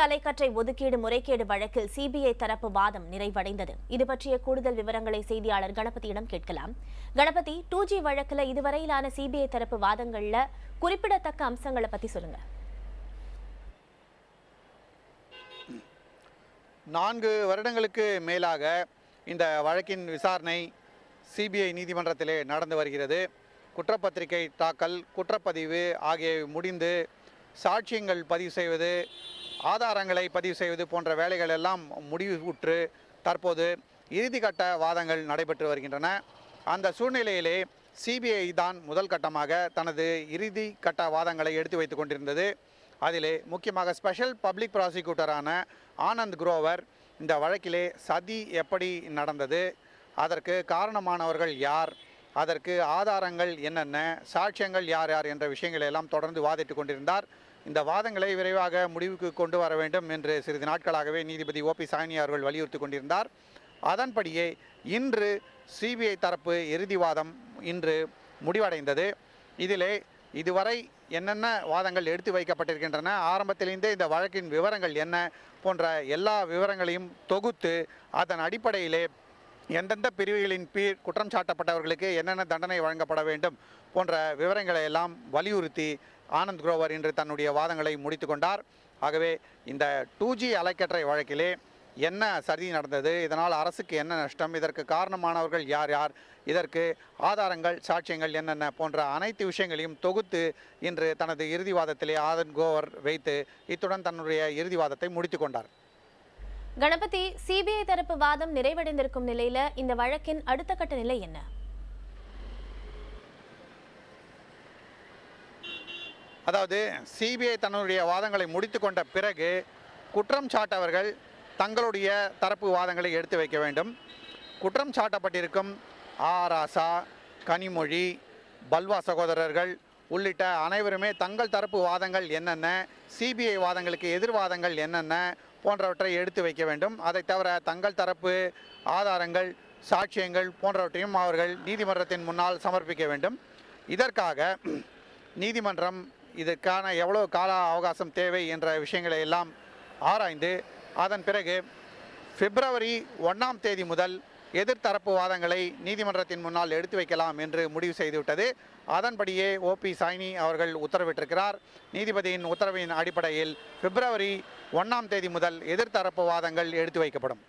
அலைக்கற்றை ஒதுக்கீடு முறைகேடு வழக்கில் சிபிஐ தரப்பு வாதம் நிறைவடைந்தது. இது பற்றிய கூடுதல் விவரங்களை செய்தியாளர் கணபதியிடம் கேட்கலாம். கணபதி, 2G வழக்கில் இதுவரையிலான சிபிஐ தரப்பு வாதங்கள்ல குறிப்பிடத்தக்க அம்சங்களை பத்தி சொல்லுங்க. 4 வருடங்களுக்கு மேலாக இந்த வழக்கின் விசாரணை சிபிஐ நீதிமன்றத்திலே நடந்து வருகிறது. குற்றப்பத்திரிகை தாக்கல், குற்றப்பதிவு ஆகியவை முடிந்து சாட்சியங்கள் பதிவு செய்வது, ஆதாரங்களை பதிவு செய்வது போன்ற வேலைகள் எல்லாம் முடிவுற்று தற்போது இறுதிக்கட்ட வாதங்கள் நடைபெற்று வருகின்றன. அந்த சூழ்நிலையிலே சிபிஐ தான் முதல் கட்டமாக தனது இறுதி கட்ட வாதங்களை எடுத்து வைத்து கொண்டிருந்தது. அதிலே முக்கியமாக ஸ்பெஷல் பப்ளிக் ப்ராசிக்யூட்டரான ஆனந்த் குரோவர் இந்த வழக்கிலே சதி எப்படி நடந்தது, அதற்கு காரணமானவர்கள் யார், அதற்கு ஆதாரங்கள் என்னென்ன, சாட்சியங்கள் யார் யார் என்ற விஷயங்களை எல்லாம் தொடர்ந்து வாதிட்டு கொண்டிருந்தார். இந்த வாதங்களை விரைவாக முடிவுக்கு கொண்டு வர வேண்டும் என்று சிறிது நாட்களாகவே நீதிபதி OP சாய்னி அவர்கள் வலியுறுத்தி கொண்டிருந்தார். அதன்படியே இன்று சிபிஐ தரப்பு இறுதி வாதம் இன்று முடிவடைந்தது. இதிலே இதுவரை என்னென்ன வாதங்கள் எடுத்து வைக்கப்பட்டிருக்கின்றன, ஆரம்பத்திலிருந்தே இந்த வழக்கின் விவரங்கள் என்ன போன்ற எல்லா விவரங்களையும் தொகுத்து அதன் அடிப்படையிலே எந்தெந்த பிரிவுகளின் கீழ் குற்றம் சாட்டப்பட்டவர்களுக்கு என்னென்ன தண்டனை வழங்கப்பட வேண்டும் போன்ற விவரங்களை எல்லாம் வலியுறுத்தி ஆனந்த் குரோவர் இன்று தன்னுடைய வாதங்களை முடித்து கொண்டார். ஆகவே இந்த 2G அலைக்கற்றை வழக்கிலே என்ன சதி நடந்தது, இதனால் அரசுக்கு என்ன நஷ்டம், இதற்கு காரணமானவர்கள் யார் யார், இதற்கு ஆதாரங்கள் சாட்சியங்கள் என்னென்ன போன்ற அனைத்து விஷயங்களையும் தொகுத்து இன்று தனது இறுதி வாதத்திலே ஆனந்த் குரோவர் வைத்து இத்துடன் தன்னுடைய இறுதி வாதத்தை முடித்து கொண்டார். கணபதி, சிபிஐ தரப்பு வாதம் நிறைவடைந்திருக்கும் நிலையில இந்த வழக்கின் அடுத்த கட்ட நிலை என்ன? அதாவது சிபிஐ தன்னுடைய வாதங்களை முடித்து கொண்ட பிறகு குற்றம் சாட்டவர்கள் தங்களுடைய தரப்பு வாதங்களை எடுத்து வைக்க வேண்டும். குற்றம் சாட்டப்பட்டிருக்கும் ராசா, கனிமொழி, பல்வா சகோதரர்கள் உள்ளிட்ட அனைவருமே தங்கள் தரப்பு வாதங்கள் என்னென்ன, சிபிஐ வாதங்களுக்கு எதிர்வாதங்கள் என்னென்ன போன்றவற்றை எடுத்து வைக்க வேண்டும். அதை தவிர தங்கள் தரப்பு ஆதாரங்கள், சாட்சியங்கள் போன்றவற்றையும் அவர்கள் நீதிமன்றத்தின் முன்னால் சமர்ப்பிக்க வேண்டும். இதற்காக நீதிமன்றம் இதற்கான எவ்வளோ கால அவகாசம் தேவை என்ற விஷயங்களை எல்லாம் ஆராய்ந்து அதன் பிறகு பிப்ரவரி 1ஆம் தேதி முதல் எதிர்த்தரப்பு வாதங்களை நீதிமன்றத்தின் முன்னால் எடுத்து வைக்கலாம் என்று முடிவு செய்துவிட்டது. அதன்படியே OP சாய்னி அவர்கள் உத்தரவிட்டிருக்கிறார். நீதிபதியின் உத்தரவின் அடிப்படையில் பிப்ரவரி 1ஆம் தேதி முதல் எதிர்த்தரப்பு வாதங்கள் எடுத்து வைக்கப்படும்.